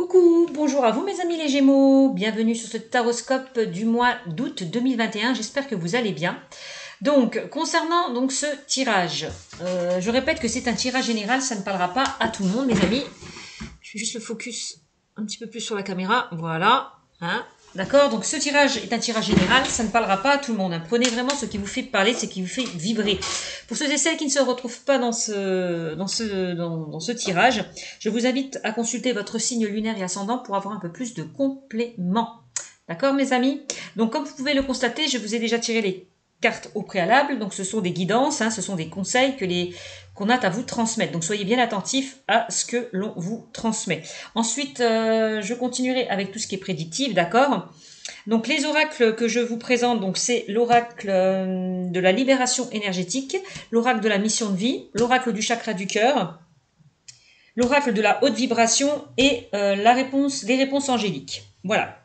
Coucou, bonjour à vous mes amis les Gémeaux, bienvenue sur ce taroscope du mois d'août 2021, j'espère que vous allez bien. Donc, concernant ce tirage, je répète que c'est un tirage général, ça ne parlera pas à tout le monde mes amis. Je vais juste le focus un petit peu plus sur la caméra, voilà, hein. D'accord, donc ce tirage est un tirage général, ça ne parlera pas à tout le monde. Hein. Prenez vraiment ce qui vous fait parler, ce qui vous fait vibrer. Pour ceux et celles qui ne se retrouvent pas dans ce tirage, je vous invite à consulter votre signe lunaire et ascendant pour avoir un peu plus de compléments. D'accord mes amis? Donc comme vous pouvez le constater, je vous ai déjà tiré les cartes au préalable, donc ce sont des guidances, hein, ce sont des conseils qu'on a à vous transmettre. Donc soyez bien attentifs à ce que l'on vous transmet. Ensuite, je continuerai avec tout ce qui est prédictif, d'accord? Donc les oracles que je vous présente, donc c'est l'oracle de la libération énergétique, l'oracle de la mission de vie, l'oracle du chakra du cœur, l'oracle de la haute vibration et les réponses angéliques. Voilà.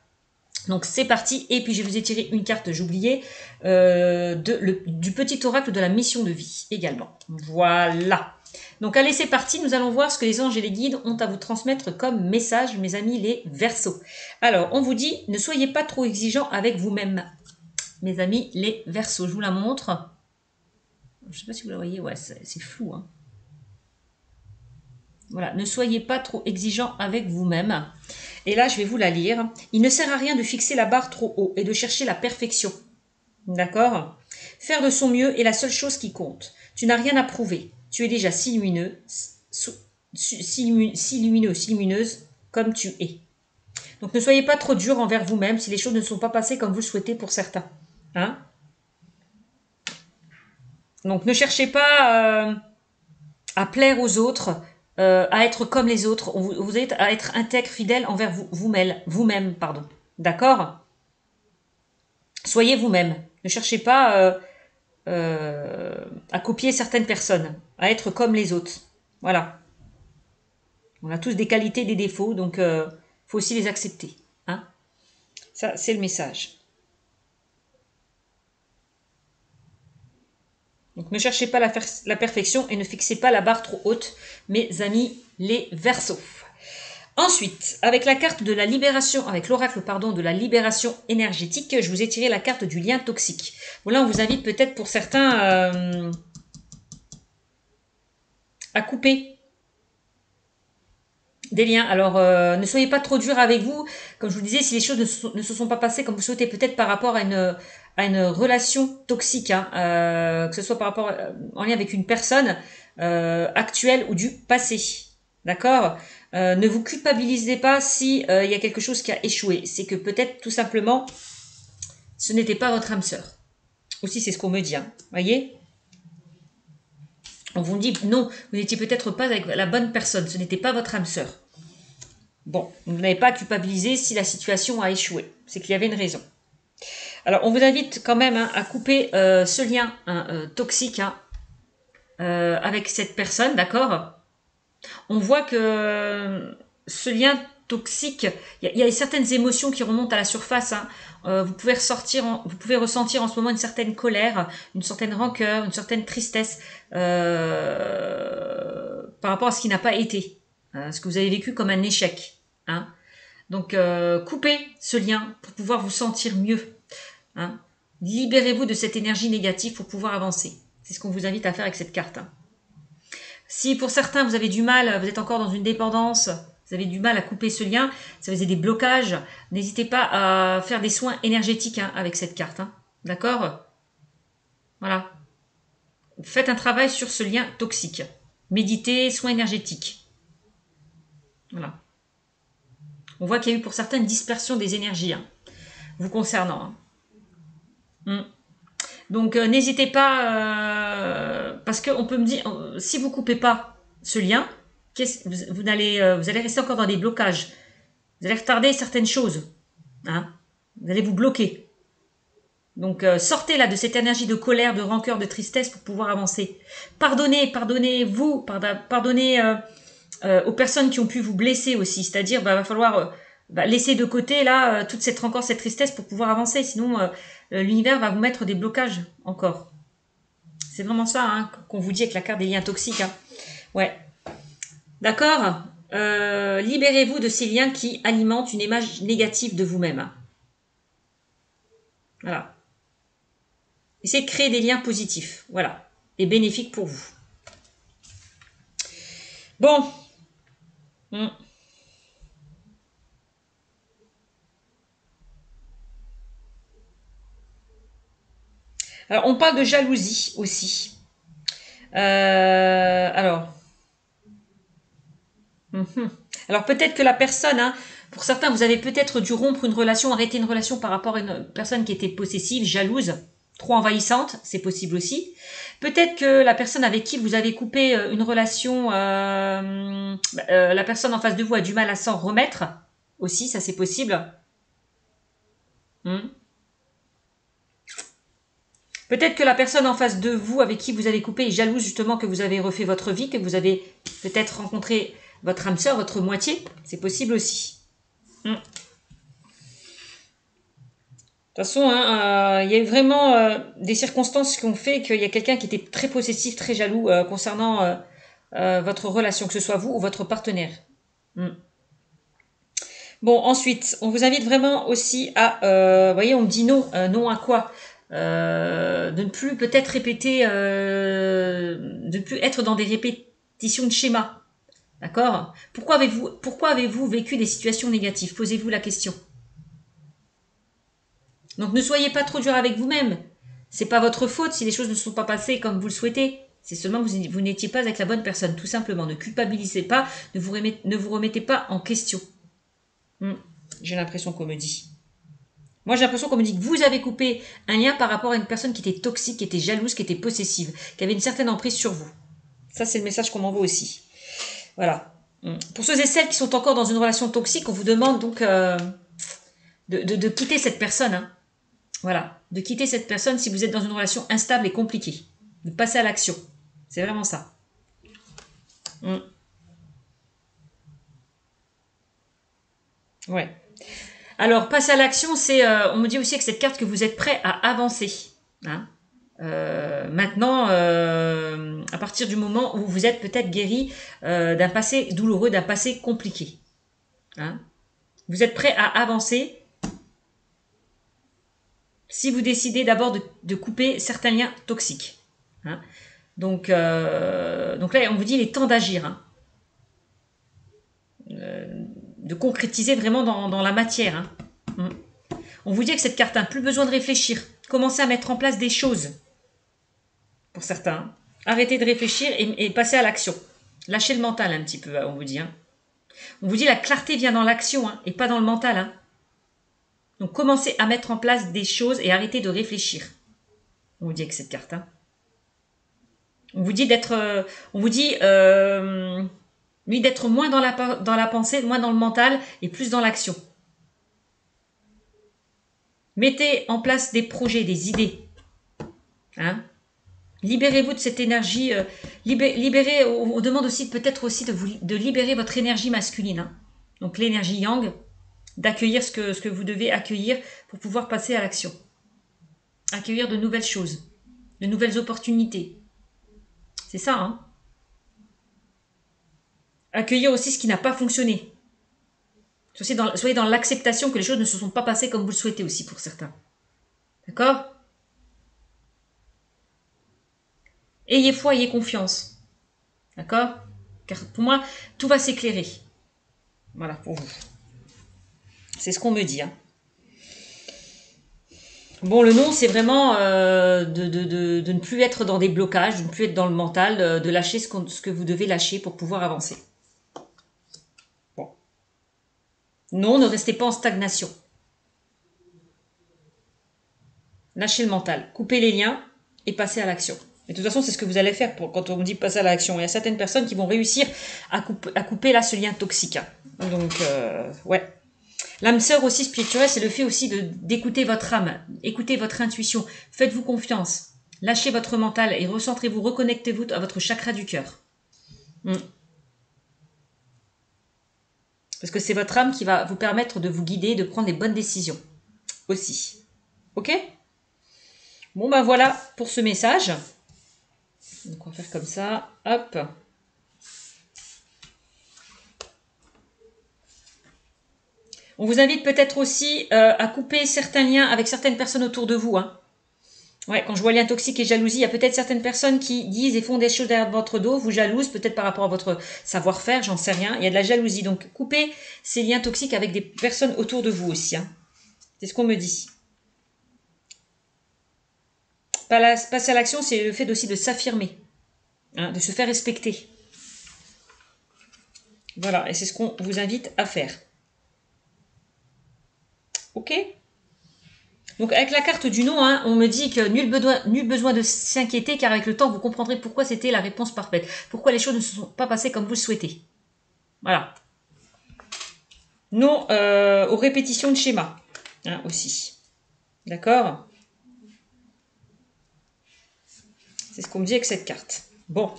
Donc c'est parti, et puis je vous ai tiré une carte, j'oubliais, du petit oracle de la mission de vie également. Voilà. Donc allez, c'est parti, nous allons voir ce que les anges et les guides ont à vous transmettre comme message, mes amis les Verseaux. Alors, on vous dit, ne soyez pas trop exigeants avec vous-même, mes amis les Verseaux. Je vous la montre. Je ne sais pas si vous la voyez, ouais, c'est flou, hein. Voilà, ne soyez pas trop exigeants avec vous-même. Et là, je vais vous la lire. Il ne sert à rien de fixer la barre trop haut et de chercher la perfection. D'accord? Faire de son mieux est la seule chose qui compte. Tu n'as rien à prouver. Tu es déjà si lumineux, si lumineuse comme tu es. Donc ne soyez pas trop dur envers vous-même si les choses ne sont pas passées comme vous le souhaitez pour certains. Hein? Donc ne cherchez pas à plaire aux autres, à être comme les autres. Vous êtes à être intègre, fidèle envers vous-même, pardon. D'accord? Soyez vous-même. Ne cherchez pas à copier certaines personnes, à être comme les autres. Voilà. On a tous des qualités, des défauts, donc faut aussi les accepter. Hein? Ça, c'est le message. Donc ne cherchez pas la perfection et ne fixez pas la barre trop haute, mes amis les Verseaux. Ensuite, avec la carte de la libération, avec l'oracle pardon de la libération énergétique, je vous ai tiré la carte du lien toxique. Bon là, on vous invite peut-être pour certains à couper des liens. Alors, ne soyez pas trop dur avec vous. Comme je vous disais, si les choses ne se sont pas passées comme vous souhaitez, peut-être par rapport à une relation toxique, hein, que ce soit par rapport en lien avec une personne actuelle ou du passé. D'accord? Ne vous culpabilisez pas si il y a quelque chose qui a échoué. C'est que peut-être tout simplement, ce n'était pas votre âme sœur. Aussi, c'est ce qu'on me dit. Hein. Voyez? On vous dit non, vous n'étiez peut-être pas avec la bonne personne. Ce n'était pas votre âme sœur. Bon, vous n'avez pas à culpabiliser si la situation a échoué. C'est qu'il y avait une raison. Alors, on vous invite quand même hein, à couper ce lien hein, toxique hein, avec cette personne, d'accord? On voit que ce lien toxique, il y a certaines émotions qui remontent à la surface. Hein. Vous pouvez ressentir en ce moment une certaine colère, une certaine rancœur, une certaine tristesse par rapport à ce qui n'a pas été, ce que vous avez vécu comme un échec. Hein. Donc, coupez ce lien pour pouvoir vous sentir mieux. Hein. Libérez-vous de cette énergie négative pour pouvoir avancer. C'est ce qu'on vous invite à faire avec cette carte. Hein. Si pour certains vous avez du mal, vous êtes encore dans une dépendance, vous avez du mal à couper ce lien, ça vous avez des blocages, n'hésitez pas à faire des soins énergétiques hein, avec cette carte. Hein. D'accord? Voilà. Faites un travail sur ce lien toxique. Méditez, soins énergétiques. Voilà. On voit qu'il y a eu pour certains une dispersion des énergies hein, vous concernant. Hein. Donc n'hésitez pas, parce qu'on peut me dire, si vous ne coupez pas ce lien, vous allez rester encore dans des blocages. Vous allez retarder certaines choses. Hein. Vous allez vous bloquer. Donc sortez là de cette énergie de colère, de rancœur, de tristesse pour pouvoir avancer. Pardonnez-vous, pardonnez aux personnes qui ont pu vous blesser aussi. C'est-à-dire, va falloir laisser de côté là toute cette rancœur, cette tristesse pour pouvoir avancer. Sinon, l'univers va vous mettre des blocages encore. C'est vraiment ça hein, qu'on vous dit avec la carte des liens toxiques. Hein. Ouais. D'accord? libérez-vous de ces liens qui alimentent une image négative de vous-même. Voilà. Essayez de créer des liens positifs, voilà, et bénéfiques pour vous. Bon. Alors, on parle de jalousie aussi. Alors. Alors, peut-être que la personne, hein, pour certains, vous avez peut-être dû rompre une relation, arrêter une relation par rapport à une personne qui était possessive, jalouse, trop envahissante, c'est possible aussi. Peut-être que la personne avec qui vous avez coupé une relation, la personne en face de vous a du mal à s'en remettre, aussi, ça c'est possible. Peut-être que la personne en face de vous avec qui vous avez coupé est jalouse justement que vous avez refait votre vie, que vous avez peut-être rencontré votre âme sœur, votre moitié. C'est possible aussi. De toute façon, hein, il y a eu vraiment des circonstances qui ont fait qu'il y a quelqu'un qui était très possessif, très jaloux concernant votre relation, que ce soit vous ou votre partenaire. Bon, ensuite, on vous invite vraiment aussi à, vous voyez, on me dit non, non à quoi de ne plus peut-être répéter, de ne plus être dans des répétitions de schémas. D'accord? Pourquoi avez-vous vécu des situations négatives? Posez-vous la question. Donc ne soyez pas trop dur avec vous-même. C'est pas votre faute si les choses ne sont pas passées comme vous le souhaitez. C'est seulement que vous n'étiez pas avec la bonne personne, tout simplement. Ne culpabilisez pas, ne vous remettez pas en question. J'ai l'impression qu'on me dit. Moi, j'ai l'impression qu'on me dit que vous avez coupé un lien par rapport à une personne qui était toxique, qui était jalouse, qui était possessive, qui avait une certaine emprise sur vous. Ça, c'est le message qu'on m'envoie aussi. Voilà. Pour ceux et celles qui sont encore dans une relation toxique, on vous demande donc de quitter cette personne. Hein. Voilà. De quitter cette personne si vous êtes dans une relation instable et compliquée. De passer à l'action. C'est vraiment ça. Ouais. Alors, passer à l'action, c'est, on me dit aussi avec cette carte que vous êtes prêt à avancer. Hein. Maintenant, à partir du moment où vous êtes peut-être guéri d'un passé douloureux, d'un passé compliqué. Hein. Vous êtes prêt à avancer si vous décidez d'abord de couper certains liens toxiques. Hein. Donc là, on vous dit il est temps d'agir. Hein. De concrétiser vraiment dans la matière. Hein. On vous dit avec cette carte, hein, plus besoin de réfléchir. Commencez à mettre en place des choses. Pour certains. Hein. Arrêtez de réfléchir et passez à l'action. Lâchez le mental un petit peu, on vous dit. Hein. On vous dit la clarté vient dans l'action hein, et pas dans le mental. Hein. Donc commencez à mettre en place des choses et arrêtez de réfléchir. On vous dit avec cette carte. Hein. On vous dit d'être, d'être moins dans la pensée, moins dans le mental et plus dans l'action. Mettez en place des projets, des idées. Hein. Libérez-vous de cette énergie. Libérez, on demande aussi peut-être aussi de libérer votre énergie masculine. Hein. Donc l'énergie yang, d'accueillir ce que vous devez accueillir pour pouvoir passer à l'action. Accueillir de nouvelles choses, de nouvelles opportunités. C'est ça, hein. Accueillir aussi ce qui n'a pas fonctionné. Soyez dans l'acceptation que les choses ne se sont pas passées comme vous le souhaitez aussi pour certains. D'accord? Ayez foi, ayez confiance. D'accord? Car pour moi, tout va s'éclairer. Voilà, pour vous. C'est ce qu'on me dit. Hein. Bon, le non, c'est vraiment de ne plus être dans des blocages, de ne plus être dans le mental, de lâcher ce que vous devez lâcher pour pouvoir avancer. Bon. Non, ne restez pas en stagnation. Lâchez le mental, coupez les liens et passez à l'action. Et de toute façon, c'est ce que vous allez faire quand on vous dit passer à l'action. Il y a certaines personnes qui vont réussir à couper là ce lien toxique. Hein. Donc, ouais. L'âme sœur aussi spirituelle, c'est le fait aussi d'écouter votre âme, écoutez votre intuition, faites-vous confiance, lâchez votre mental et recentrez-vous, reconnectez-vous à votre chakra du cœur. Parce que c'est votre âme qui va vous permettre de vous guider, de prendre les bonnes décisions aussi. Ok? Bon ben voilà pour ce message. Donc on va faire comme ça, hop. On vous invite peut-être aussi à couper certains liens avec certaines personnes autour de vous. Hein. Ouais, quand je vois lien toxique et jalousie, il y a peut-être certaines personnes qui disent et font des choses derrière votre dos, vous jalousent, peut-être par rapport à votre savoir-faire, j'en sais rien. Il y a de la jalousie. Donc, coupez ces liens toxiques avec des personnes autour de vous aussi. Hein. C'est ce qu'on me dit. Passer à l'action, c'est le fait aussi de s'affirmer, hein, de se faire respecter. Voilà, et c'est ce qu'on vous invite à faire. Ok ? Donc avec la carte du non, hein, on me dit que nul besoin de s'inquiéter car avec le temps, vous comprendrez pourquoi c'était la réponse parfaite. Pourquoi les choses ne se sont pas passées comme vous le souhaitez. Voilà. Non aux répétitions de schémas, hein, aussi. D'accord ? C'est ce qu'on me dit avec cette carte. Bon.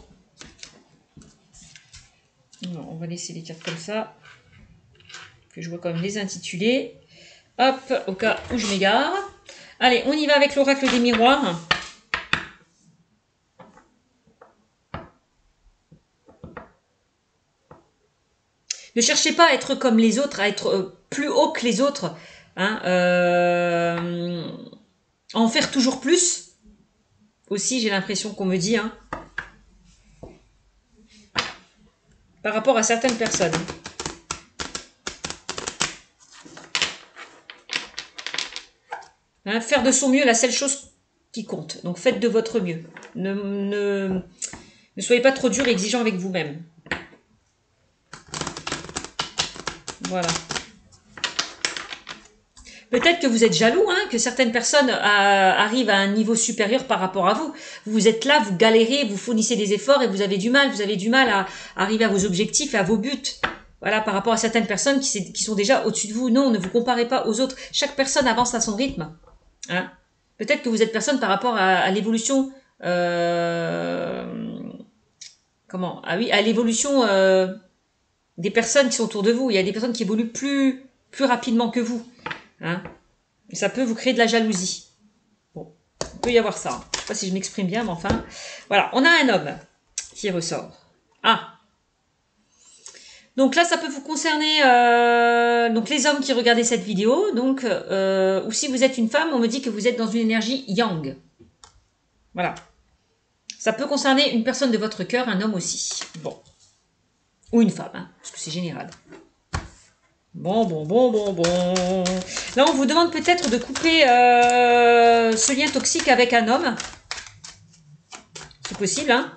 Non, on va laisser les cartes comme ça. Que je vois quand même les intitulés. Hop, au cas où je m'égare. Allez, on y va avec l'oracle des miroirs. Ne cherchez pas à être comme les autres, à être plus haut que les autres. Hein, à en faire toujours plus. Aussi, j'ai l'impression qu'on me dit. Hein, par rapport à certaines personnes. Hein, faire de son mieux la seule chose qui compte. Donc faites de votre mieux. Ne soyez pas trop dur et exigeant avec vous-même. Voilà. Peut-être que vous êtes jaloux, hein, que certaines personnes arrivent à un niveau supérieur par rapport à vous. Vous êtes là, vous galérez, vous fournissez des efforts et vous avez du mal à arriver à vos objectifs et à vos buts. Voilà, par rapport à certaines personnes qui sont déjà au-dessus de vous. Non, ne vous comparez pas aux autres. Chaque personne avance à son rythme. Hein. Peut-être que vous êtes personne par rapport à l'évolution. Comment ? Ah oui, à l'évolution des personnes qui sont autour de vous. Il y a des personnes qui évoluent plus rapidement que vous. Hein. Ça peut vous créer de la jalousie. Bon, il peut y avoir ça. Je ne sais pas si je m'exprime bien, mais enfin. Voilà, on a un homme qui ressort. Ah. Donc là, ça peut vous concerner donc les hommes qui regardaient cette vidéo. Donc, ou si vous êtes une femme, on me dit que vous êtes dans une énergie yang. Voilà. Ça peut concerner une personne de votre cœur, un homme aussi. Bon. Ou une femme, hein, parce que c'est général. Bon. Là, on vous demande peut-être de couper ce lien toxique avec un homme. C'est possible, hein.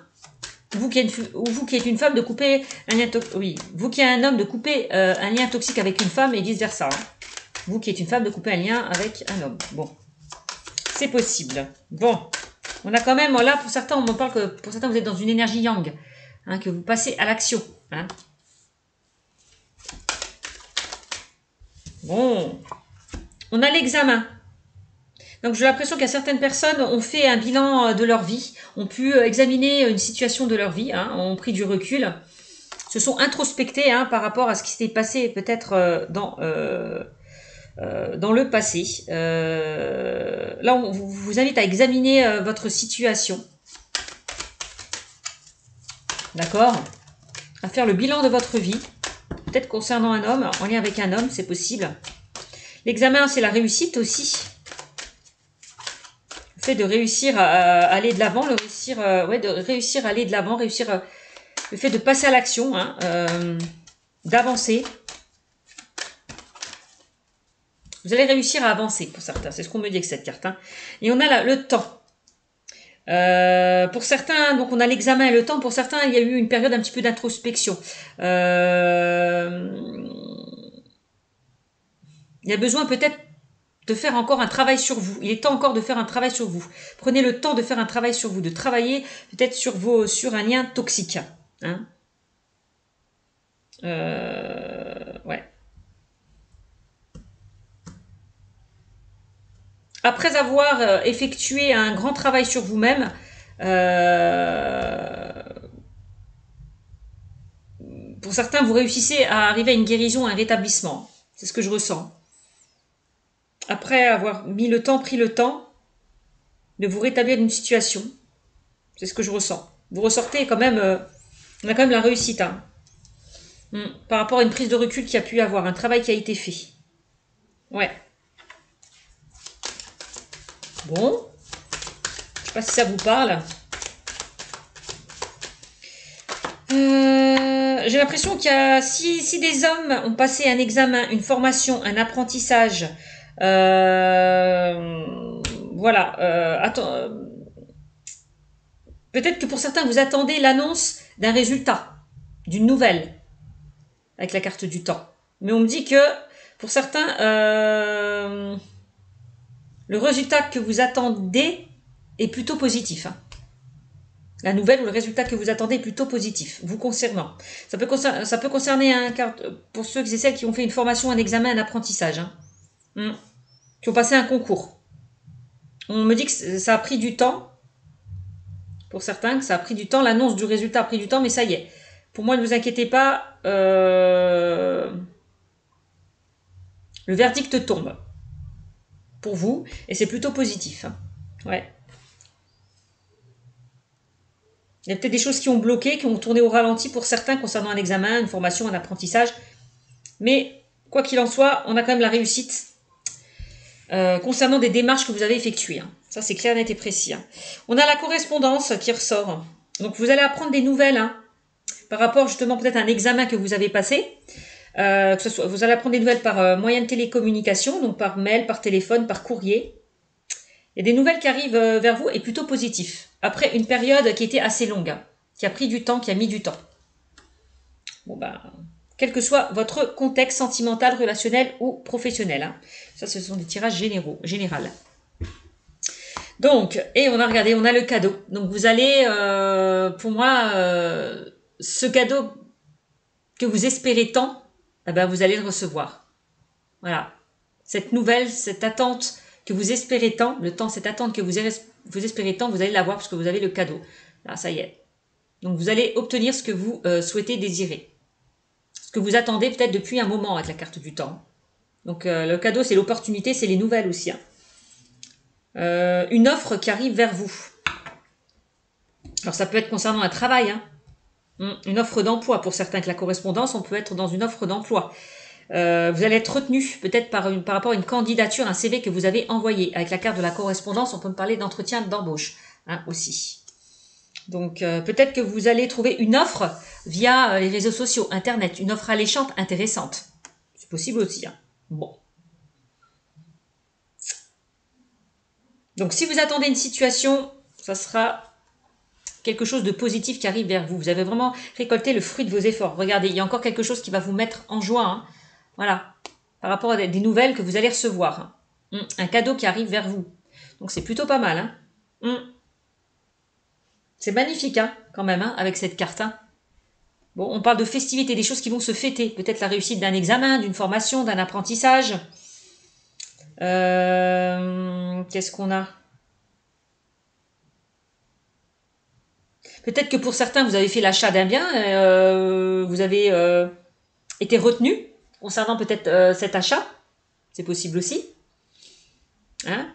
Vous qui êtes une femme, de couper un lien toxique. Oui, vous qui êtes un homme, de couper un lien toxique avec une femme et vice-versa. Hein. Vous qui êtes une femme, de couper un lien avec un homme. Bon. C'est possible. Bon. On a quand même, là, pour certains, on me parle que pour certains, vous êtes dans une énergie yang. Hein, que vous passez à l'action. Hein. Bon. On a l'examen. Donc j'ai l'impression qu'il y a certaines personnes ont fait un bilan de leur vie, ont pu examiner une situation de leur vie, hein, ont pris du recul, se sont introspectés hein, par rapport à ce qui s'était passé peut-être dans le passé. Là, on vous invite à examiner votre situation. D'accord ? À faire le bilan de votre vie, peut-être concernant un homme, en lien avec un homme, c'est possible. L'examen, c'est la réussite aussi. Le fait de réussir à aller de l'avant, de réussir à aller de l'avant, le fait de passer à l'action, hein, d'avancer. Vous allez réussir à avancer pour certains, c'est ce qu'on me dit avec cette carte. Hein. Et on a le temps. Pour certains, donc on a l'examen et le temps. Pour certains, il y a eu une période un petit peu d'introspection. Il y a besoin peut-être de faire encore un travail sur vous. Il est temps encore de faire un travail sur vous. Prenez le temps de faire un travail sur vous, de travailler peut-être sur un lien toxique. Hein. Ouais. Après avoir effectué un grand travail sur vous-même, pour certains, vous réussissez à arriver à une guérison, à un rétablissement. C'est ce que je ressens. Après avoir pris le temps de vous rétablir d'une situation. C'est ce que je ressens. Vous ressortez quand même, on a quand même la réussite. Hein. Par rapport à une prise de recul qu'il y a pu y avoir, un travail qui a été fait. Ouais. Bon. Je sais pas si ça vous parle. J'ai l'impression qu'il y a... Si des hommes ont passé un examen, une formation, un apprentissage, voilà, peut-être que pour certains, vous attendez l'annonce d'un résultat, d'une nouvelle, avec la carte du temps. Mais on me dit que, pour certains, le résultat que vous attendez est plutôt positif. Hein. La nouvelle ou le résultat que vous attendez est plutôt positif, vous concernant. Ça peut concerner pour ceux et celles qui ont fait une formation, un examen, un apprentissage, hein, qui ont passé un concours. On me dit que ça a pris du temps, pour certains, que ça a pris du temps, l'annonce du résultat a pris du temps, mais ça y est. Pour moi, ne vous inquiétez pas, le verdict tombe pour vous, et c'est plutôt positif. Hein. Ouais. Il y a peut-être des choses qui ont bloqué, qui ont tourné au ralenti pour certains concernant un examen, une formation, un apprentissage. Mais quoi qu'il en soit, on a quand même la réussite concernant des démarches que vous avez effectuées. Hein. Ça, c'est clair, net et précis. Hein. On a la correspondance qui ressort. Donc, vous allez apprendre des nouvelles hein, par rapport justement peut-être à un examen que vous avez passé. Vous allez apprendre des nouvelles par moyen de télécommunication, donc par mail, par téléphone, par courrier. Il y a des nouvelles qui arrivent vers vous et plutôt positifs. Après une période qui était assez longue, hein, qui a pris du temps, qui a mis du temps. Bon ben, quel que soit votre contexte sentimental, relationnel ou professionnel. Hein. Ça, ce sont des tirages général. Donc, et on a regardé, on a le cadeau. Donc vous allez, pour moi, ce cadeau que vous espérez tant, eh ben, vous allez le recevoir. Voilà. Cette nouvelle, cette attente que vous espérez tant, cette attente que vous espérez tant, vous allez l'avoir parce que vous avez le cadeau. Là, ça y est. Donc vous allez obtenir ce que vous souhaitez désirer. Ce que vous attendez peut-être depuis un moment avec la carte du temps. Donc le cadeau, c'est l'opportunité, c'est les nouvelles aussi. Hein. Une offre qui arrive vers vous. Alors ça peut être concernant un travail. Hein. Une offre d'emploi. Pour certains, avec la correspondance, on peut être dans une offre d'emploi. Vous allez être retenu peut-être par rapport à une candidature, un CV que vous avez envoyé. Avec la carte de la correspondance, on peut me parler d'entretien d'embauche hein, aussi. Donc peut-être que vous allez trouver une offre via les réseaux sociaux, Internet, une offre alléchante, intéressante. C'est possible aussi. Hein. Bon. Donc si vous attendez une situation, ça sera quelque chose de positif qui arrive vers vous. Vous avez vraiment récolté le fruit de vos efforts. Regardez, il y a encore quelque chose qui va vous mettre en joie. Hein. Voilà, par rapport à des nouvelles que vous allez recevoir. Hein. Un cadeau qui arrive vers vous. Donc c'est plutôt pas mal. Hein. C'est magnifique hein, quand même, hein, avec cette carte. Hein. Bon, on parle de festivités, des choses qui vont se fêter. Peut-être la réussite d'un examen, d'une formation, d'un apprentissage. Qu'est-ce qu'on a? Peut-être que pour certains, vous avez fait l'achat d'un bien, vous avez été retenu concernant peut-être cet achat. C'est possible aussi. Hein?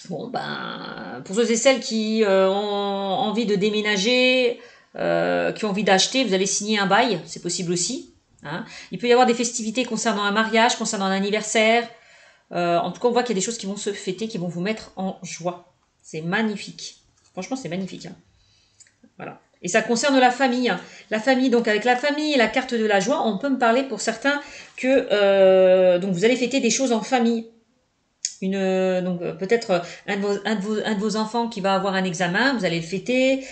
Bon, ben, pour ceux et celles qui ont envie de déménager, qui ont envie d'acheter, vous allez signer un bail, c'est possible aussi. Hein. Il peut y avoir des festivités concernant un mariage, concernant un anniversaire. En tout cas, on voit qu'il y a des choses qui vont se fêter, qui vont vous mettre en joie. C'est magnifique. Franchement, c'est magnifique. Hein. Voilà. Et ça concerne la famille. Hein. La famille, donc avec la famille et la carte de la joie, on peut me parler pour certains que donc vous allez fêter des choses en famille. Donc peut-être un de vos enfants qui va avoir un examen, vous allez le fêter.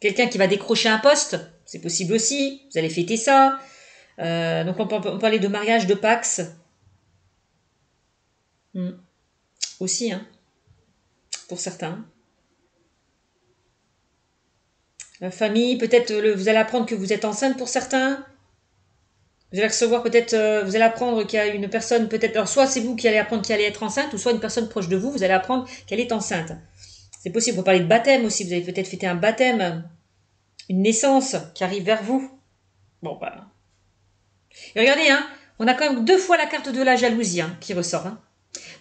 Quelqu'un qui va décrocher un poste, c'est possible aussi. Vous allez fêter ça. Donc on parlait de mariage, de Pax. Aussi, hein, pour certains. La famille, peut-être vous allez apprendre que vous êtes enceinte pour certains. Vous allez recevoir peut-être, vous allez apprendre qu'il y a une personne, peut-être, alors soit c'est vous qui allez apprendre qu'elle allait être enceinte, ou soit une personne proche de vous, vous allez apprendre qu'elle est enceinte. C'est possible, on peut parler de baptême aussi, vous allez peut-être fêter un baptême, une naissance qui arrive vers vous. Bon, bah. Et regardez, hein, on a quand même 2 fois la carte de la jalousie hein, qui ressort. Hein.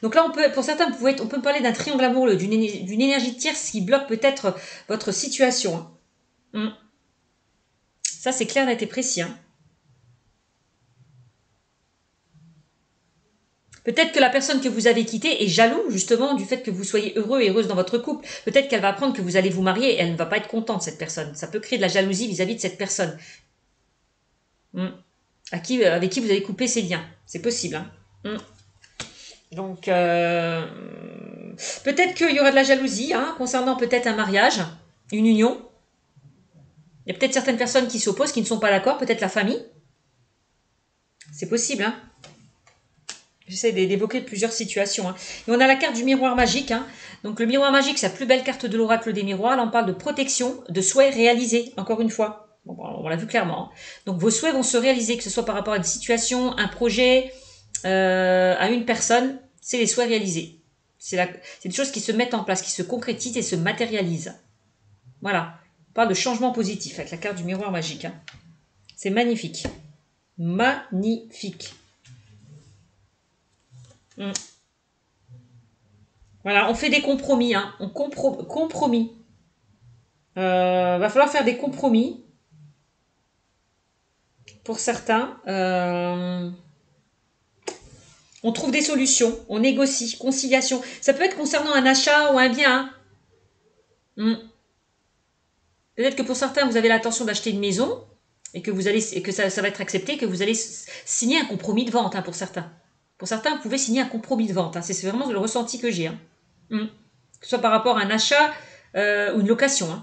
Donc là, pour certains, on peut parler d'un triangle amoureux, d'une énergie tierce qui bloque peut-être votre situation. Hein. Ça, c'est clair, net et précis. Hein. Peut-être que la personne que vous avez quittée est jaloux justement du fait que vous soyez heureux et heureuse dans votre couple. Peut-être qu'elle va apprendre que vous allez vous marier et elle ne va pas être contente, cette personne. Ça peut créer de la jalousie vis-à-vis de cette personne. Avec qui vous avez coupé ses liens. C'est possible. Hein. Donc, peut-être qu'il y aura de la jalousie concernant peut-être un mariage, une union. Il y a peut-être certaines personnes qui s'opposent, qui ne sont pas d'accord, peut-être la famille. C'est possible. J'essaie d'évoquer plusieurs situations. Et on a la carte du miroir magique. Donc le miroir magique, c'est la plus belle carte de l'oracle des miroirs. Là, on parle de protection, de souhaits réalisés, encore une fois. Bon, on l'a vu clairement. Donc vos souhaits vont se réaliser, que ce soit par rapport à une situation, un projet, à une personne. C'est les souhaits réalisés. C'est des choses qui se mettent en place, qui se concrétisent et se matérialisent. Voilà. On parle de changement positif avec la carte du miroir magique. C'est magnifique. Magnifique. Voilà, on fait des compromis. Compromis. Va falloir faire des compromis. Pour certains. On trouve des solutions. On négocie. Conciliation. Ça peut être concernant un achat ou un bien. Peut-être que pour certains, vous avez l'intention d'acheter une maison et que ça va être accepté, que vous allez signer un compromis de vente pour certains. Pour certains, vous pouvez signer un compromis de vente. C'est vraiment le ressenti que j'ai. Que ce soit par rapport à un achat ou une location.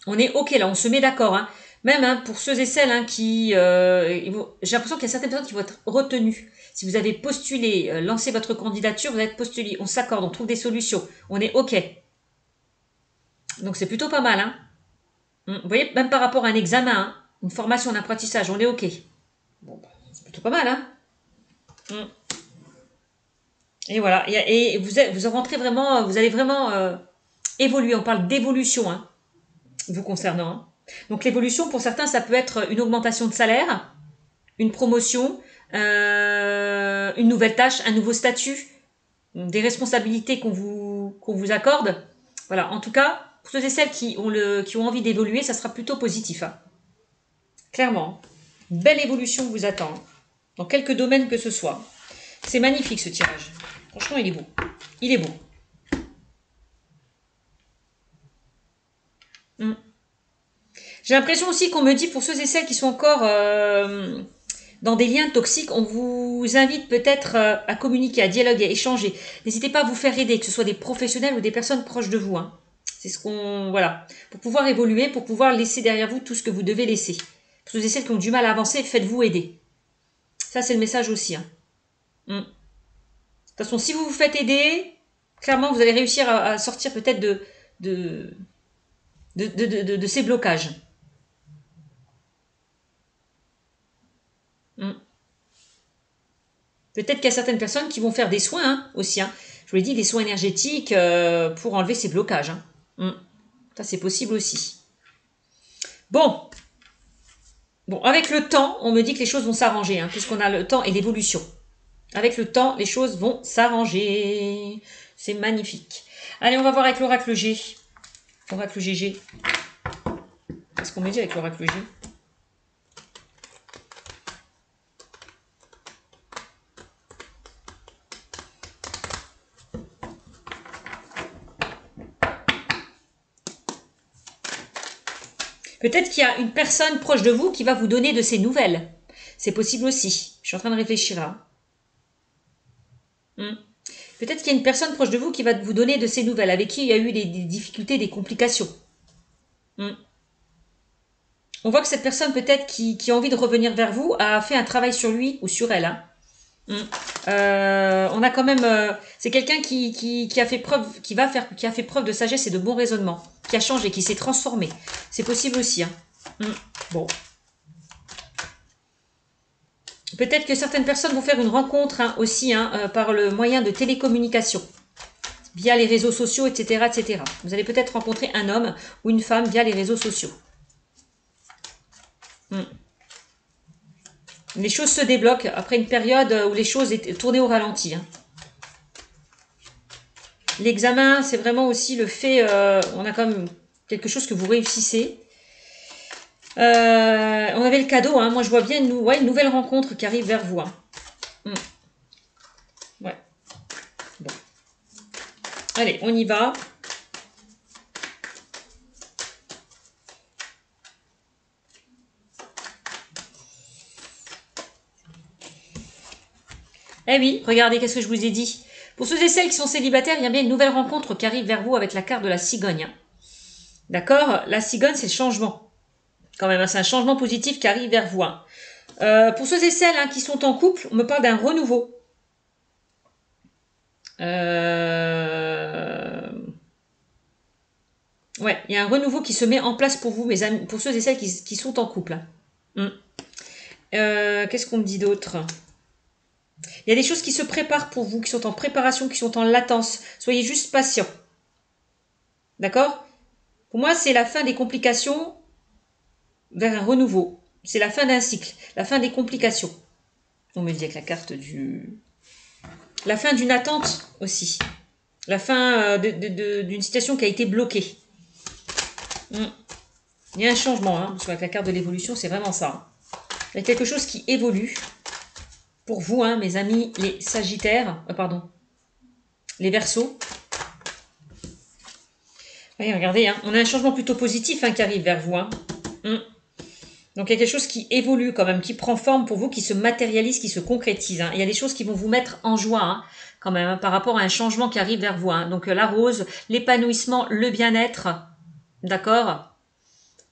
On est OK là, on se met d'accord. Même pour ceux et celles qui... j'ai l'impression qu'il y a certaines personnes qui vont être retenues. Si vous avez postulé, lancé votre candidature, vous êtes postulé, on s'accorde, on trouve des solutions. On est OK. Donc c'est plutôt pas mal. Vous voyez, même par rapport à un examen, une formation, un apprentissage, on est OK. Bon, c'est plutôt pas mal. Et voilà. Et vous rentrez vraiment, vous allez vraiment évoluer. On parle d'évolution, vous concernant. Donc l'évolution, pour certains, ça peut être une augmentation de salaire, une promotion, une nouvelle tâche, un nouveau statut, des responsabilités qu'on vous accorde. Voilà. En tout cas, pour ceux et celles qui ont envie d'évoluer, ça sera plutôt positif. Clairement. Belle évolution vous attend. Dans quelques domaines que ce soit. C'est magnifique ce tirage. Franchement, il est beau. Il est beau. J'ai l'impression aussi qu'on me dit, pour ceux et celles qui sont encore dans des liens toxiques, on vous invite peut-être à communiquer, à dialoguer, à échanger. N'hésitez pas à vous faire aider, que ce soit des professionnels ou des personnes proches de vous. C'est ce qu'on... Voilà. Pour pouvoir évoluer, pour pouvoir laisser derrière vous tout ce que vous devez laisser. Pour ceux et celles qui ont du mal à avancer, faites-vous aider. Ça, c'est le message aussi. De toute façon, si vous vous faites aider, clairement, vous allez réussir à sortir peut-être de ces blocages. Peut-être qu'il y a certaines personnes qui vont faire des soins aussi. Je vous l'ai dit, des soins énergétiques pour enlever ces blocages. Ça, c'est possible aussi. Bon, avec le temps, on me dit que les choses vont s'arranger, puisqu'on a le temps et l'évolution. Avec le temps, les choses vont s'arranger. C'est magnifique. Allez, on va voir avec l'oracle G. Oracle GG. Qu'est-ce qu'on me dit avec l'oracle G? Peut-être qu'il y a une personne proche de vous qui va vous donner de ses nouvelles. C'est possible aussi. Je suis en train de réfléchir là. Peut-être qu'il y a une personne proche de vous qui va vous donner de ses nouvelles, avec qui il y a eu des difficultés, des complications. On voit que cette personne, peut-être, qui a envie de revenir vers vous, a fait un travail sur lui ou sur elle. On a quand même... c'est quelqu'un qui a fait preuve de sagesse et de bon raisonnement, qui a changé, qui s'est transformé. C'est possible aussi. Bon. Peut-être que certaines personnes vont faire une rencontre aussi par le moyen de télécommunication, via les réseaux sociaux, etc., etc. Vous allez peut-être rencontrer un homme ou une femme via les réseaux sociaux. Les choses se débloquent après une période où les choses étaient tournées au ralenti. L'examen, c'est vraiment aussi le fait, on a comme quelque chose que vous réussissez. On avait le cadeau, moi je vois bien une nouvelle rencontre qui arrive vers vous. Allez, on y va. Eh oui, regardez, qu'est-ce que je vous ai dit. Pour ceux et celles qui sont célibataires, il y a bien une nouvelle rencontre qui arrive vers vous avec la carte de la cigogne. D'accord? La cigogne, c'est le changement. Quand même, c'est un changement positif qui arrive vers vous. Pour ceux et celles qui sont en couple, on me parle d'un renouveau. Ouais, il y a un renouveau qui se met en place pour vous, mes amis, pour ceux et celles qui sont en couple. Qu'est-ce qu'on me dit d'autre? Il y a des choses qui se préparent pour vous, qui sont en préparation, qui sont en latence. Soyez juste patients. D'accord? Pour moi, c'est la fin des complications vers un renouveau. C'est la fin d'un cycle, la fin des complications. On me dit avec la carte du... La fin d'une attente aussi. La fin d'une situation qui a été bloquée. Il y a un changement, parce qu'avec la carte de l'évolution, c'est vraiment ça. Il y a quelque chose qui évolue. Pour vous, mes amis, les Sagittaires, les Verseaux. Voyez, regardez, on a un changement plutôt positif qui arrive vers vous. Donc il y a quelque chose qui évolue quand même, qui prend forme pour vous, qui se matérialise, qui se concrétise. Il y a des choses qui vont vous mettre en joie quand même, par rapport à un changement qui arrive vers vous. Donc la rose, l'épanouissement, le bien-être, d'accord.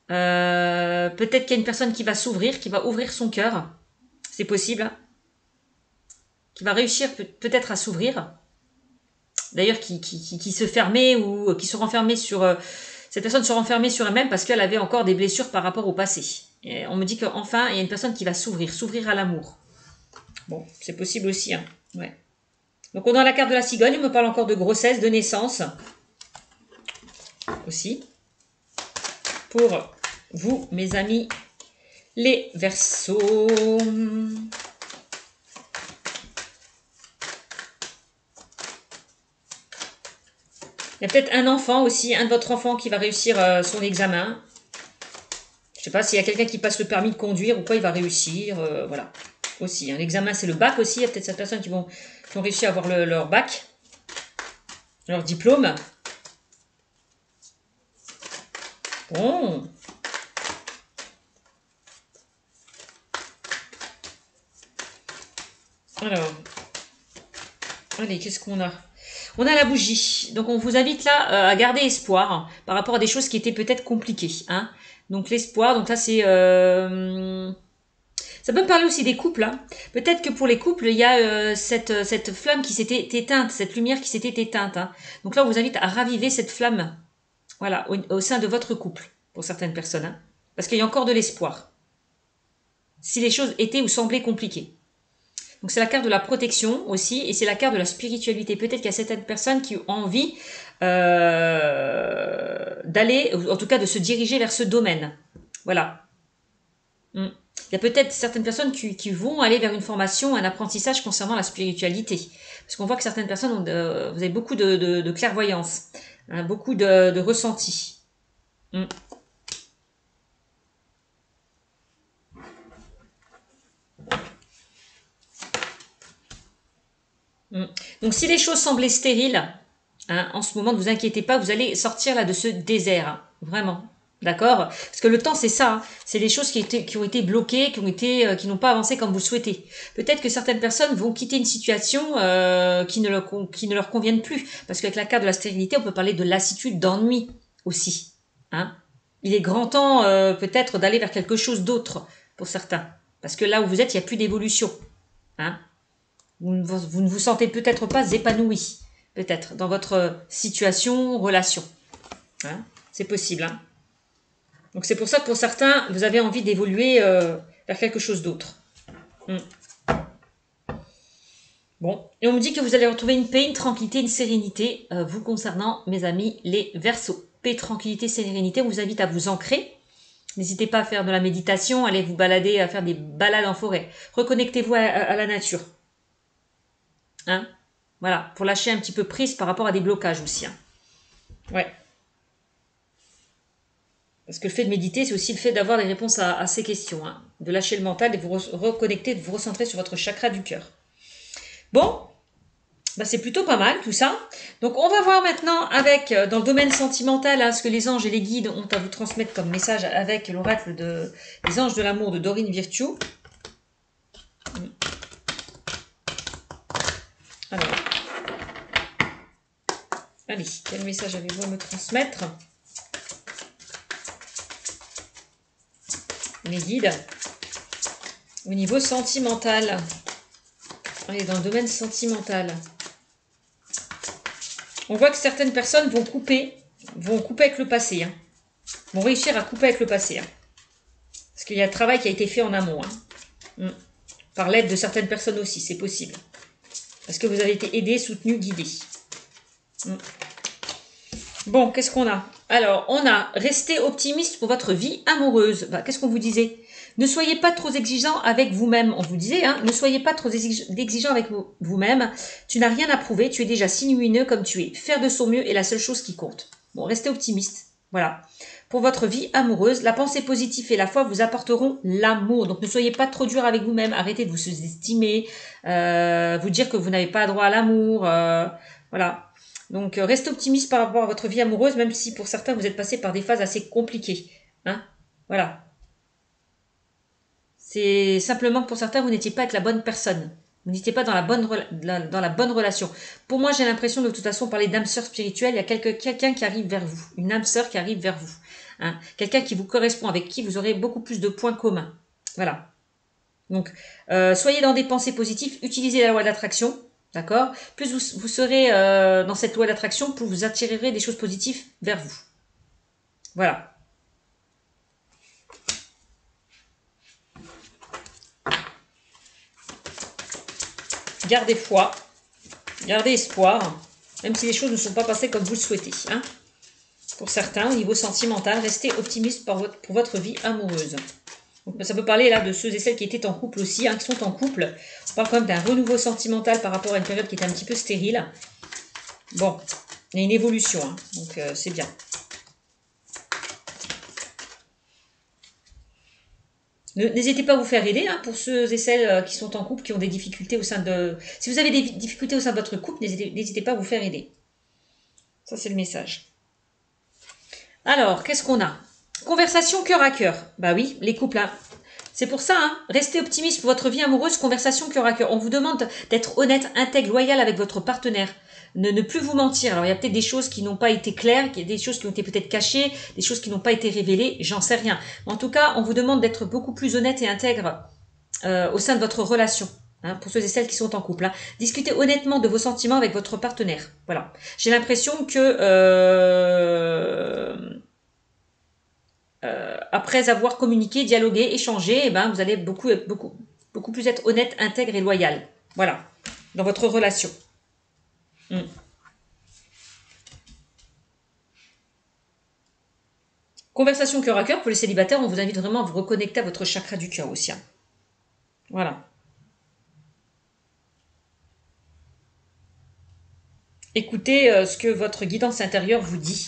Peut-être qu'il y a une personne qui va s'ouvrir, qui va ouvrir son cœur. C'est possible. Qui va réussir peut-être à s'ouvrir. D'ailleurs, qui se fermait ou qui se renfermait sur... cette personne se renfermait sur elle-même parce qu'elle avait encore des blessures par rapport au passé. Et on me dit qu'enfin, il y a une personne qui va s'ouvrir à l'amour. Bon, c'est possible aussi. Ouais. Donc, on a la carte de la cigogne. On me parle encore de grossesse, de naissance. Aussi. Pour vous, mes amis, les Verseaux. Il y a peut-être un enfant aussi, un de votre enfant qui va réussir son examen. Je ne sais pas s'il y a quelqu'un qui passe le permis de conduire ou quoi, il va réussir. Voilà. Aussi, l'examen, c'est le bac aussi. Il y a peut-être certaines personnes qui ont réussi à avoir leur bac, leur diplôme. Bon. Alors. Allez, qu'est-ce qu'on a? On a la bougie. Donc, on vous invite là à garder espoir par rapport à des choses qui étaient peut-être compliquées. Donc, l'espoir, donc là, c'est... Ça peut me parler aussi des couples. Peut-être que pour les couples, il y a cette flamme qui s'était éteinte, cette lumière qui s'était éteinte. Donc là, on vous invite à raviver cette flamme, voilà, au sein de votre couple, pour certaines personnes. Parce qu'il y a encore de l'espoir. Si les choses étaient ou semblaient compliquées. Donc c'est la carte de la protection aussi, et c'est la carte de la spiritualité. Peut-être qu'il y a certaines personnes qui ont envie d'aller, en tout cas de se diriger vers ce domaine. Voilà. Il y a peut-être certaines personnes qui vont aller vers une formation, un apprentissage concernant la spiritualité. Parce qu'on voit que certaines personnes, vous avez beaucoup de clairvoyance, beaucoup de ressenti. Donc si les choses semblaient stériles, en ce moment, ne vous inquiétez pas, vous allez sortir là de ce désert, vraiment. D'accord? Parce que le temps, c'est ça. C'est les choses qui ont été bloquées, qui n'ont pas avancé comme vous le souhaitez. Peut-être que certaines personnes vont quitter une situation qui ne leur convienne plus. Parce qu'avec la carte de la stérilité, on peut parler de lassitude, d'ennui aussi. Il est grand temps peut-être d'aller vers quelque chose d'autre pour certains. Parce que là où vous êtes, il n'y a plus d'évolution. Vous ne vous sentez peut-être pas épanoui. Peut-être dans votre situation, relation. C'est possible. Donc c'est pour ça que pour certains, vous avez envie d'évoluer vers quelque chose d'autre. Bon, et on me dit que vous allez retrouver une paix, une tranquillité, une sérénité vous concernant, mes amis, les Verseaux. Paix, tranquillité, sérénité, on vous invite à vous ancrer. N'hésitez pas à faire de la méditation, allez vous balader, à faire des balades en forêt. Reconnectez-vous à la nature. Voilà, pour lâcher un petit peu prise par rapport à des blocages aussi. Ouais. Parce que le fait de méditer, c'est aussi le fait d'avoir des réponses à ces questions. De lâcher le mental, de vous reconnecter, de vous recentrer sur votre chakra du cœur. Bon, Bah, c'est plutôt pas mal tout ça. Donc on va voir maintenant avec, dans le domaine sentimental, hein, ce que les anges et les guides ont à vous transmettre comme message avec l'oracle des anges de l'amour de Dorine Virtue. Alors, allez, quel message avez-vous à me transmettre? Les guides. Au niveau sentimental. Allez, dans le domaine sentimental. On voit que certaines personnes vont couper avec le passé. Hein. Vont réussir à couper avec le passé. Hein. Parce qu'il y a un travail qui a été fait en amont. Hein. Par l'aide de certaines personnes aussi, c'est possible. Parce que vous avez été aidé, soutenu, guidé. Bon, qu'est-ce qu'on a? Alors, on a resté optimiste pour votre vie amoureuse. Bah, qu'est-ce qu'on vous disait? Ne soyez pas trop exigeant avec vous-même. On vous disait, hein, ne soyez pas trop exigeant avec vous-même. Tu n'as rien à prouver, tu es déjà si lumineux comme tu es. Faire de son mieux est la seule chose qui compte. Bon, restez optimiste. Voilà. Pour votre vie amoureuse, la pensée positive et la foi vous apporteront l'amour. Donc ne soyez pas trop dur avec vous-même. Arrêtez de vous sous-estimer, vous dire que vous n'avez pas droit à l'amour. Voilà. Donc restez optimiste par rapport à votre vie amoureuse, même si pour certains vous êtes passé par des phases assez compliquées. Hein, voilà. C'est simplement que pour certains, vous n'étiez pas avec la bonne personne. Vous n'étiez pas dans la bonne relation. Pour moi, j'ai l'impression de toute façon parler d'âme sœur spirituelle. Il y a quelqu'un qui arrive vers vous. Une âme sœur qui arrive vers vous. Hein. Quelqu'un qui vous correspond, avec qui vous aurez beaucoup plus de points communs. Voilà. Donc, soyez dans des pensées positives. Utilisez la loi d'attraction. D'accord? Plus vous serez dans cette loi d'attraction, plus vous attirerez des choses positives vers vous. Voilà. Gardez foi, gardez espoir, même si les choses ne sont pas passées comme vous le souhaitez. Hein. Pour certains, au niveau sentimental, restez optimiste pour votre vie amoureuse. Donc, ça peut parler là de ceux et celles qui étaient en couple aussi, hein, qui sont en couple. On parle quand même d'un renouveau sentimental par rapport à une période qui était un petit peu stérile. Bon, il y a une évolution, hein, donc c'est bien. N'hésitez pas à vous faire aider hein, pour ceux et celles qui sont en couple, qui ont des difficultés au sein de... Si vous avez des difficultés au sein de votre couple, n'hésitez pas à vous faire aider. Ça, c'est le message. Alors, qu'est-ce qu'on a? Conversation cœur à cœur. Bah oui, les couples. Hein. C'est pour ça, hein, restez optimiste pour votre vie amoureuse, conversation cœur à cœur. On vous demande d'être honnête, intègre, loyal avec votre partenaire. Ne plus vous mentir. Alors, il y a peut-être des choses qui n'ont pas été claires, des choses qui ont été peut-être cachées, des choses qui n'ont pas été révélées, j'en sais rien. Mais en tout cas, on vous demande d'être beaucoup plus honnête et intègre au sein de votre relation. Hein, pour ceux et celles qui sont en couple. Hein. Discutez honnêtement de vos sentiments avec votre partenaire. Voilà. J'ai l'impression que après avoir communiqué, dialogué, échangé, eh ben, vous allez beaucoup plus être honnête, intègre et loyal. Voilà. Dans votre relation. Conversation cœur à cœur, pour les célibataires, on vous invite vraiment à vous reconnecter à votre chakra du cœur aussi. Hein. Voilà. Écoutez ce que votre guidance intérieure vous dit.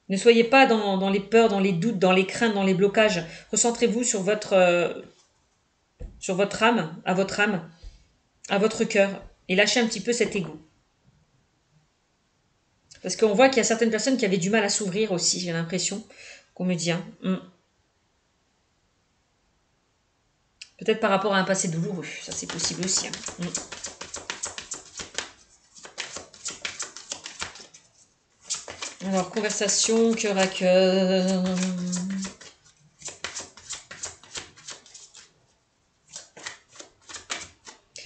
Ne soyez pas dans les peurs, dans les doutes, dans les craintes, dans les blocages. Recentrez-vous sur votre âme, à votre cœur, et lâchez un petit peu cet ego. Parce qu'on voit qu'il y a certaines personnes qui avaient du mal à s'ouvrir aussi, j'ai l'impression qu'on me dit. Hein. Peut-être par rapport à un passé douloureux, ça c'est possible aussi. Hein. Alors, conversation, cœur à cœur.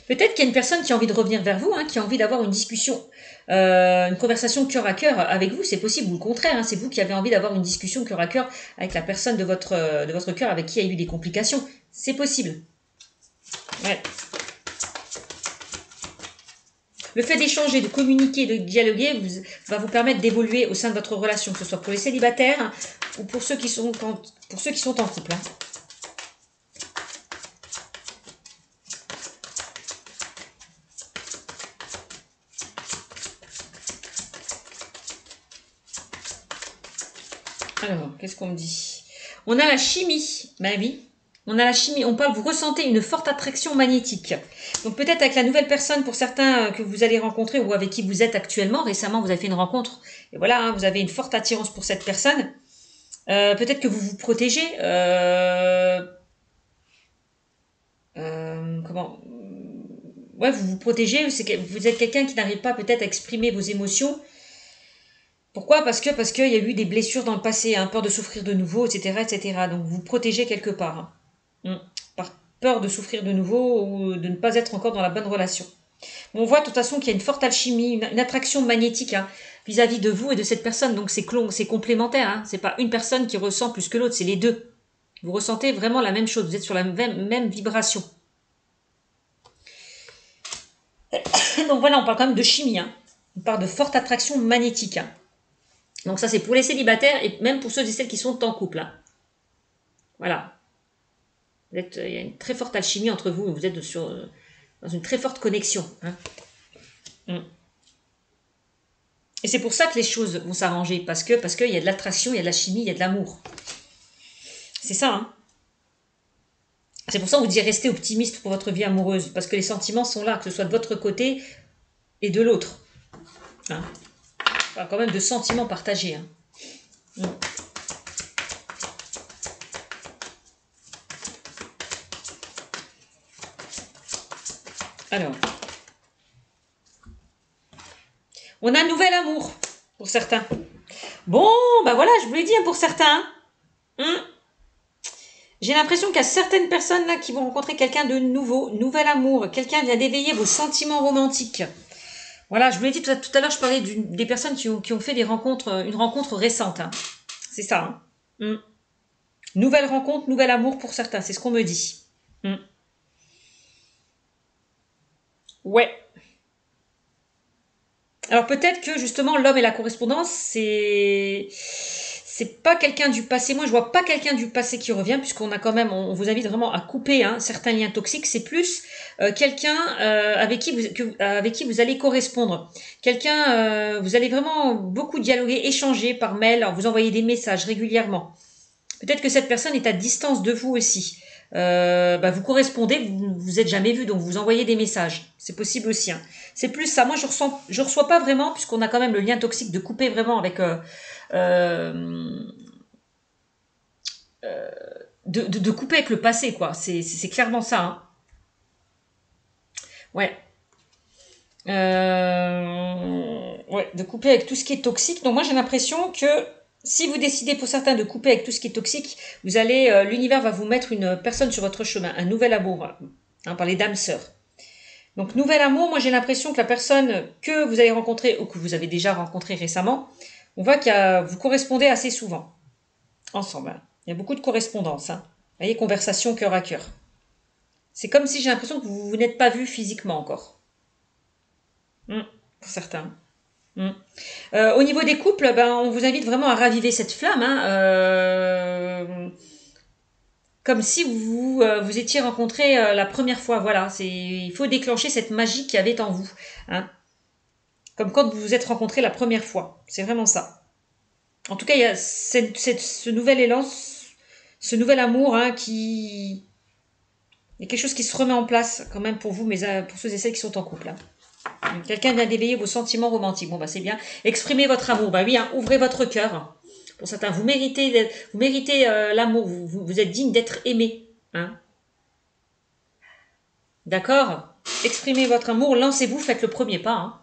Peut-être qu'il y a une personne qui a envie de revenir vers vous, hein, qui a envie d'avoir une discussion, une conversation cœur à cœur avec vous. C'est possible, ou le contraire, hein, c'est vous qui avez envie d'avoir une discussion cœur à cœur avec la personne de votre cœur avec qui il y a eu des complications. C'est possible. Ouais. Le fait d'échanger, de communiquer, de dialoguer va vous permettre d'évoluer au sein de votre relation, que ce soit pour les célibataires hein, ou pour ceux qui sont en couple. Hein. Alors, qu'est-ce qu'on me dit? On a la chimie. Ben oui, On a la chimie, on parle, vous ressentez une forte attraction magnétique. Donc peut-être avec la nouvelle personne, pour certains que vous allez rencontrer ou avec qui vous êtes actuellement, récemment vous avez fait une rencontre, et voilà, hein, vous avez une forte attirance pour cette personne. Peut-être que vous vous protégez. Comment Ouais, vous vous protégez, vous êtes quelqu'un qui n'arrive pas peut-être à exprimer vos émotions. Pourquoi? Parce qu'il y a eu des blessures dans le passé, hein, peur de souffrir de nouveau, etc., etc. Donc vous vous protégez quelque part. Hein. Par peur de souffrir de nouveau ou de ne pas être encore dans la bonne relation. On voit de toute façon qu'il y a une forte alchimie, une attraction magnétique hein, vis-à-vis de vous et de cette personne. Donc c'est complémentaire. Hein. C'est pas une personne qui ressent plus que l'autre, c'est les deux. Vous ressentez vraiment la même chose. Vous êtes sur la même vibration. Donc voilà, on parle quand même de chimie. Hein. On parle de forte attraction magnétique. Hein. Donc ça c'est pour les célibataires et même pour ceux et celles qui sont en couple. Hein. Voilà. Il y a une très forte alchimie entre vous. Vous êtes dans une très forte connexion. Hein. Et c'est pour ça que les choses vont s'arranger. Parce qu'il y a de l'attraction, il y a de la chimie, il y a de l'amour. C'est ça. Hein. C'est pour ça qu'on vous dit restez optimiste pour votre vie amoureuse. Parce que les sentiments sont là, que ce soit de votre côté et de l'autre. Hein. On parle quand même de sentiments partagés. Hein. Alors, on a un nouvel amour pour certains. Bon, bah voilà, je vous l'ai dit pour certains. J'ai l'impression qu'il y a certaines personnes là qui vont rencontrer quelqu'un de nouveau, nouvel amour. Quelqu'un vient d'éveiller vos sentiments romantiques. Voilà, je vous l'ai dit tout à l'heure, je parlais des personnes qui ont fait une rencontre récente. Hein. C'est ça. Hein. Nouvelle rencontre, nouvel amour pour certains, c'est ce qu'on me dit. Ouais. Alors peut-être que justement l'homme et la correspondance, c'est pas quelqu'un du passé. Moi, je vois pas quelqu'un du passé qui revient, puisqu'on a quand même, on vous invite vraiment à couper hein, certains liens toxiques. C'est plus quelqu'un avec qui vous allez correspondre. Quelqu'un, vous allez vraiment beaucoup dialoguer, échanger par mail, alors vous envoyez des messages régulièrement. Peut-être que cette personne est à distance de vous aussi. Vous correspondez, vous êtes jamais vu, donc vous envoyez des messages. C'est possible aussi. Hein. C'est plus ça. Moi, je reçois pas vraiment, puisqu'on a quand même le lien toxique de couper vraiment avec de couper avec le passé, quoi. C'est clairement ça. Hein. Ouais. Ouais, de couper avec tout ce qui est toxique. Donc moi, j'ai l'impression que si vous décidez pour certains de couper avec tout ce qui est toxique, vous allez, l'univers va vous mettre une personne sur votre chemin, un nouvel amour, hein, par les dames sœurs. Donc nouvel amour, moi j'ai l'impression que la personne que vous allez rencontrer ou que vous avez déjà rencontré récemment, on voit que vous correspondez assez souvent ensemble. Hein. Il y a beaucoup de correspondance. Hein. Vous voyez, conversation cœur à cœur. C'est comme si j'ai l'impression que vous n'êtes pas vu physiquement encore. Pour certains. Au niveau des couples, on vous invite vraiment à raviver cette flamme. Hein, comme si vous étiez rencontrés la première fois. Voilà, il faut déclencher cette magie qu'il y avait en vous. Hein. Comme quand vous vous êtes rencontrés la première fois. C'est vraiment ça. En tout cas, il y a ce nouvel élan, ce nouvel amour hein, il y a quelque chose qui se remet en place quand même pour vous, mais pour ceux et celles qui sont en couple. Hein. Quelqu'un vient d'éveiller vos sentiments romantiques. Bon, c'est bien. Exprimez votre amour. Oui, hein, ouvrez votre cœur. Pour certains, vous méritez l'amour. Vous êtes digne d'être aimé. Hein. D'accord? Exprimez votre amour. Lancez-vous. Faites le premier pas. Hein.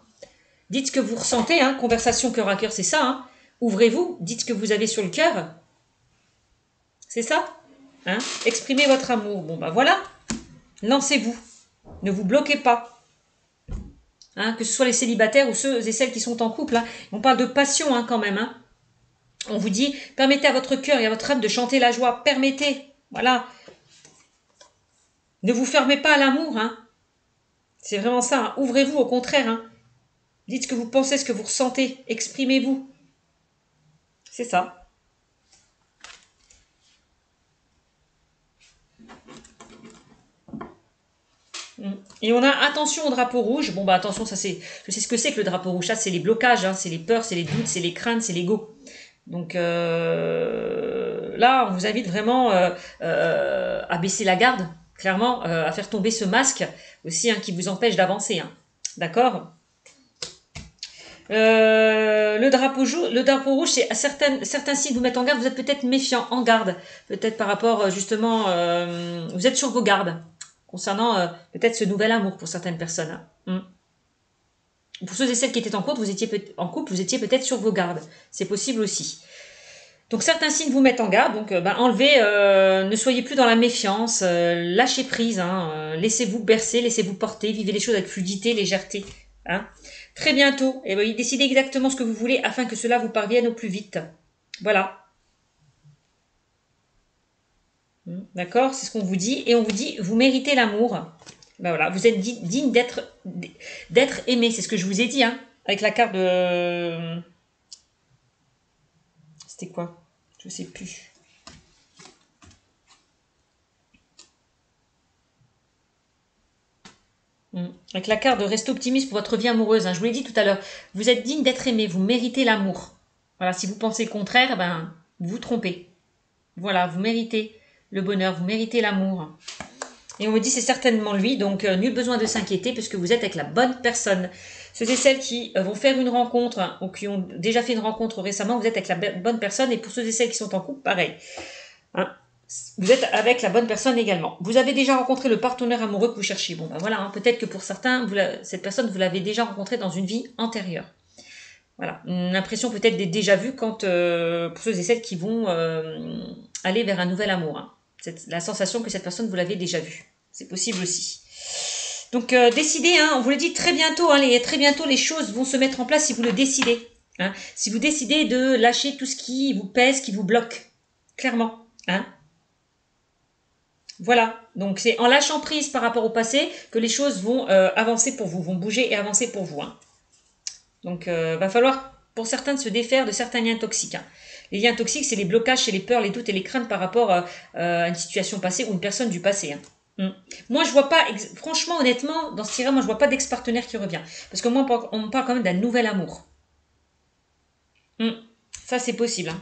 Dites ce que vous ressentez. Hein. Conversation cœur à cœur, c'est ça. Hein. Ouvrez-vous. Dites ce que vous avez sur le cœur. C'est ça? Hein. Exprimez votre amour. Bon, voilà. Lancez-vous. Ne vous bloquez pas. Hein, que ce soit les célibataires ou ceux et celles qui sont en couple. Hein. On parle de passion hein, quand même. Hein. On vous dit, permettez à votre cœur et à votre âme de chanter la joie. Permettez. Voilà. Ne vous fermez pas à l'amour. Hein. C'est vraiment ça. Hein. Ouvrez-vous au contraire. Hein. Dites ce que vous pensez, ce que vous ressentez. Exprimez-vous. C'est ça. Et on a attention au drapeau rouge. Bon, attention, je sais ce que c'est que le drapeau rouge. Ça, c'est les blocages, hein, c'est les peurs, c'est les doutes, c'est les craintes, c'est l'ego. Donc là, là, on vous invite vraiment à baisser la garde, clairement, à faire tomber ce masque aussi hein, qui vous empêche d'avancer. Hein. D'accord. Le drapeau rouge, c'est certains signes vous mettent en garde, vous êtes peut-être méfiant, en garde, peut-être par rapport justement, vous êtes sur vos gardes, concernant peut-être ce nouvel amour pour certaines personnes. Hein. Pour ceux et celles qui étaient en couple, vous étiez peut-être sur vos gardes, c'est possible aussi. Donc certains signes vous mettent en garde, donc enlevez, ne soyez plus dans la méfiance, lâchez prise, hein, laissez-vous bercer, laissez-vous porter, vivez les choses avec fluidité, légèreté. Hein. Très bientôt, et décidez exactement ce que vous voulez afin que cela vous parvienne au plus vite. Voilà. D'accord, c'est ce qu'on vous dit, et on vous dit, vous méritez l'amour. Ben voilà, vous êtes digne d'être aimé, c'est ce que je vous ai dit, hein, avec la carte de... C'était quoi? Je sais plus. Avec la carte de rester optimiste pour votre vie amoureuse. Hein. Je vous l'ai dit tout à l'heure. Vous êtes digne d'être aimé. Vous méritez l'amour. Voilà. Si vous pensez le contraire, ben, vous vous trompez. Voilà. Vous méritez le bonheur. Vous méritez l'amour. Et on me dit c'est certainement lui. Donc, nul besoin de s'inquiéter puisque vous êtes avec la bonne personne. Ceux et celles qui vont faire une rencontre hein, ou qui ont déjà fait une rencontre récemment, vous êtes avec la bonne personne. Et pour ceux et celles qui sont en couple, pareil. Hein. Vous êtes avec la bonne personne également. Vous avez déjà rencontré le partenaire amoureux que vous cherchez. Bon, ben voilà, hein, peut-être que pour certains, cette personne, vous l'avez déjà rencontrée dans une vie antérieure. Voilà, une impression peut-être des déjà-vus quand pour ceux et celles qui vont aller vers un nouvel amour. Hein. C'est la sensation que cette personne, vous l'avez déjà vue. C'est possible aussi. Donc, décidez, hein, on vous le dit très bientôt, hein, très bientôt, les choses vont se mettre en place si vous le décidez. Hein. Si vous décidez de lâcher tout ce qui vous pèse, qui vous bloque. Clairement. Hein. Voilà, donc c'est en lâchant prise par rapport au passé que les choses vont avancer pour vous, vont bouger et avancer pour vous. Hein. Donc, va falloir pour certains de se défaire de certains liens toxiques. Hein. Les liens toxiques, c'est les blocages, c'est les peurs, les doutes et les craintes par rapport à une situation passée ou une personne du passé. Hein. Moi, je vois pas, franchement, honnêtement, dans ce tirage, moi, je vois pas d'ex-partenaire qui revient. Parce que moi, on me parle quand même d'un nouvel amour. Ça, c'est possible. Hein.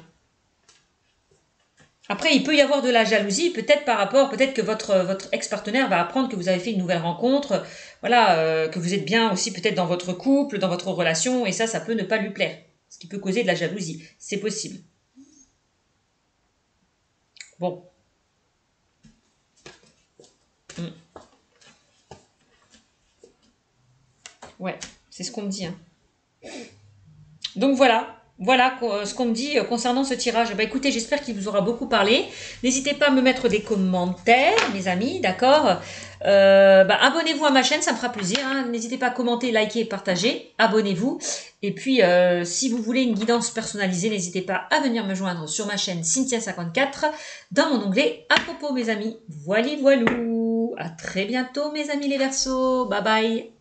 Après, il peut y avoir de la jalousie, peut-être que votre ex-partenaire va apprendre que vous avez fait une nouvelle rencontre, voilà, que vous êtes bien aussi peut-être dans votre couple, dans votre relation, et ça peut ne pas lui plaire. Ce qui peut causer de la jalousie. C'est possible. Bon. Ouais, c'est ce qu'on me dit. Hein. Donc voilà. Voilà ce qu'on me dit concernant ce tirage. Bah, écoutez, j'espère qu'il vous aura beaucoup parlé. N'hésitez pas à me mettre des commentaires, mes amis, d'accord. Abonnez-vous à ma chaîne, ça me fera plaisir. Hein. N'hésitez pas à commenter, liker et partager. Abonnez-vous. Et puis, si vous voulez une guidance personnalisée, n'hésitez pas à venir me joindre sur ma chaîne Cynthia54 dans mon onglet à propos, mes amis. Voilou. À très bientôt, mes amis les Verseaux. Bye bye.